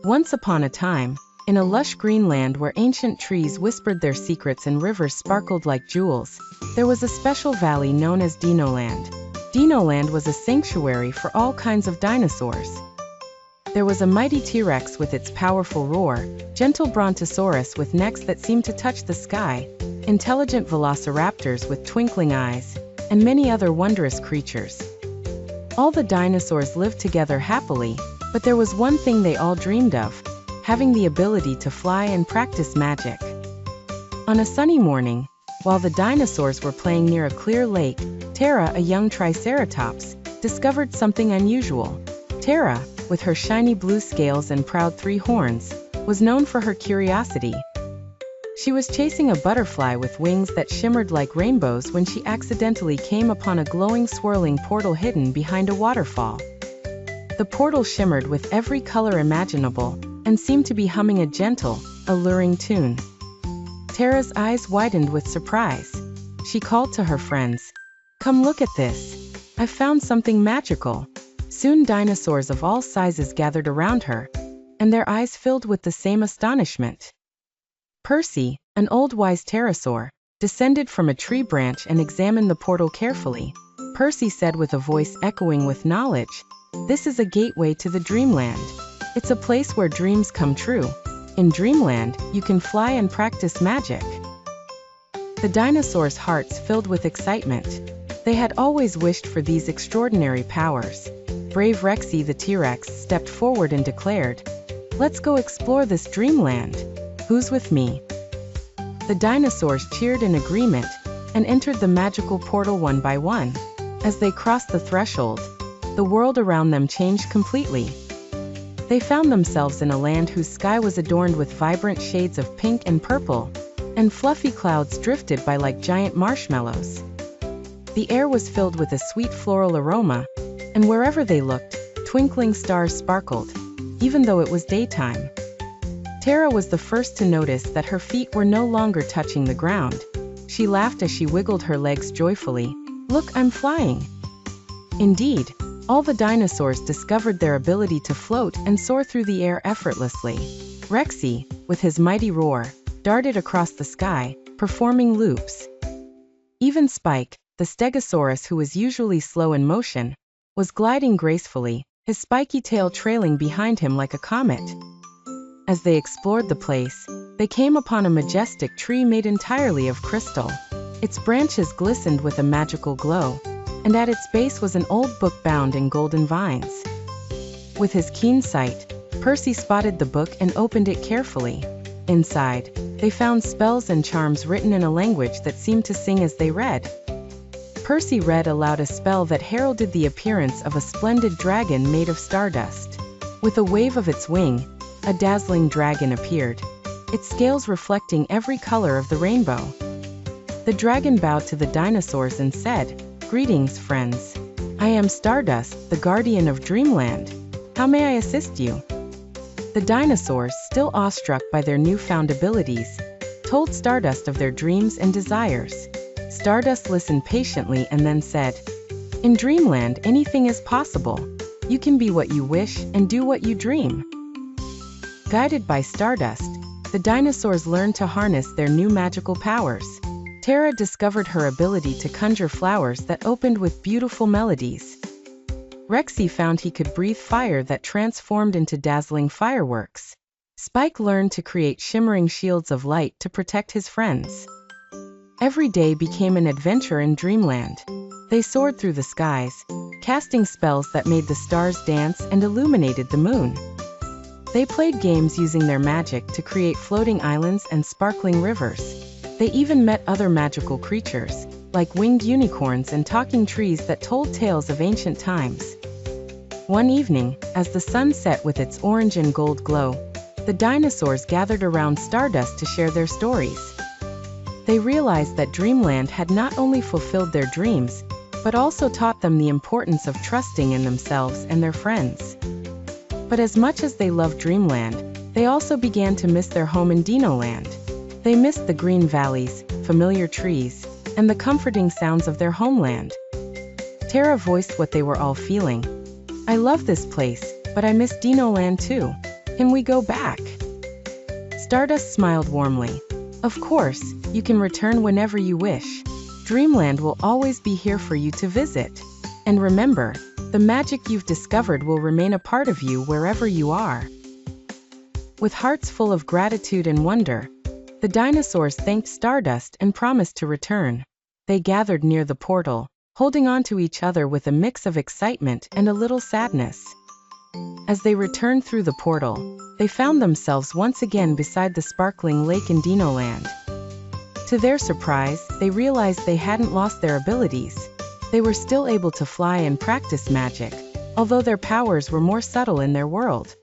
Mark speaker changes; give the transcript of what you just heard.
Speaker 1: Once upon a time, in a lush green land where ancient trees whispered their secrets and rivers sparkled like jewels, there was a special valley known as Dinoland. Dinoland was a sanctuary for all kinds of dinosaurs. There was a mighty T-Rex with its powerful roar, gentle Brontosaurus with necks that seemed to touch the sky, intelligent velociraptors with twinkling eyes, and many other wondrous creatures. All the dinosaurs lived together happily, but there was one thing they all dreamed of: having the ability to fly and practice magic. On a sunny morning, while the dinosaurs were playing near a clear lake, Tara, a young Triceratops, discovered something unusual. Tara, with her shiny blue scales and proud 3 horns, was known for her curiosity. She was chasing a butterfly with wings that shimmered like rainbows when she accidentally came upon a glowing, swirling portal hidden behind a waterfall. The portal shimmered with every color imaginable and seemed to be humming a gentle, alluring tune. Tara's eyes widened with surprise. She called to her friends, "Come look at this. I found something magical." Soon dinosaurs of all sizes gathered around her, and their eyes filled with the same astonishment. Percy, an old wise pterosaur, descended from a tree branch and examined the portal carefully. Percy said with a voice echoing with knowledge, "This is a gateway to the Dreamland. It's a place where dreams come true. In Dreamland, you can fly and practice magic." The dinosaurs' hearts filled with excitement. They had always wished for these extraordinary powers. Brave Rexy the T-Rex stepped forward and declared, "Let's go explore this Dreamland. Who's with me?" The dinosaurs cheered in agreement and entered the magical portal one by one. As they crossed the threshold, the world around them changed completely. They found themselves in a land whose sky was adorned with vibrant shades of pink and purple, and fluffy clouds drifted by like giant marshmallows. The air was filled with a sweet floral aroma, and wherever they looked, twinkling stars sparkled, even though it was daytime. Tara was the first to notice that her feet were no longer touching the ground. She laughed as she wiggled her legs joyfully. "Look, I'm flying!" Indeed, all the dinosaurs discovered their ability to float and soar through the air effortlessly. Rexy, with his mighty roar, darted across the sky, performing loops. Even Spike, the Stegosaurus who was usually slow in motion, was gliding gracefully, his spiky tail trailing behind him like a comet. As they explored the place, they came upon a majestic tree made entirely of crystal. Its branches glistened with a magical glow, and at its base was an old book bound in golden vines. With his keen sight, Percy spotted the book and opened it carefully. Inside, they found spells and charms written in a language that seemed to sing as they read. Percy read aloud a spell that heralded the appearance of a splendid dragon made of stardust. With a wave of its wing, a dazzling dragon appeared, its scales reflecting every color of the rainbow. The dragon bowed to the dinosaurs and said, "Greetings, friends. I am Stardust, the guardian of Dreamland. How may I assist you?" The dinosaurs, still awestruck by their newfound abilities, told Stardust of their dreams and desires. Stardust listened patiently and then said, "In Dreamland, anything is possible. You can be what you wish and do what you dream." Guided by Stardust, the dinosaurs learned to harness their new magical powers. Tara discovered her ability to conjure flowers that opened with beautiful melodies. Rexy found he could breathe fire that transformed into dazzling fireworks. Spike learned to create shimmering shields of light to protect his friends. Every day became an adventure in Dreamland. They soared through the skies, casting spells that made the stars dance and illuminated the moon. They played games using their magic to create floating islands and sparkling rivers. They even met other magical creatures, like winged unicorns and talking trees that told tales of ancient times. One evening, as the sun set with its orange and gold glow, the dinosaurs gathered around Stardust to share their stories. They realized that Dreamland had not only fulfilled their dreams, but also taught them the importance of trusting in themselves and their friends. But as much as they loved Dreamland, they also began to miss their home in Dinoland. They missed the green valleys, familiar trees, and the comforting sounds of their homeland. Tara voiced what they were all feeling. "I love this place, but I miss Dinoland too. Can we go back? Stardust smiled warmly. Of course, you can return whenever you wish. Dreamland will always be here for you to visit. And remember, the magic you've discovered will remain a part of you wherever you are. With hearts full of gratitude and wonder, the dinosaurs thanked Stardust and promised to return. They gathered near the portal, holding on to each other with a mix of excitement and a little sadness. As they returned through the portal, they found themselves once again beside the sparkling lake in Dinoland. To their surprise, they realized they hadn't lost their abilities. They were still able to fly and practice magic, although their powers were more subtle in their world.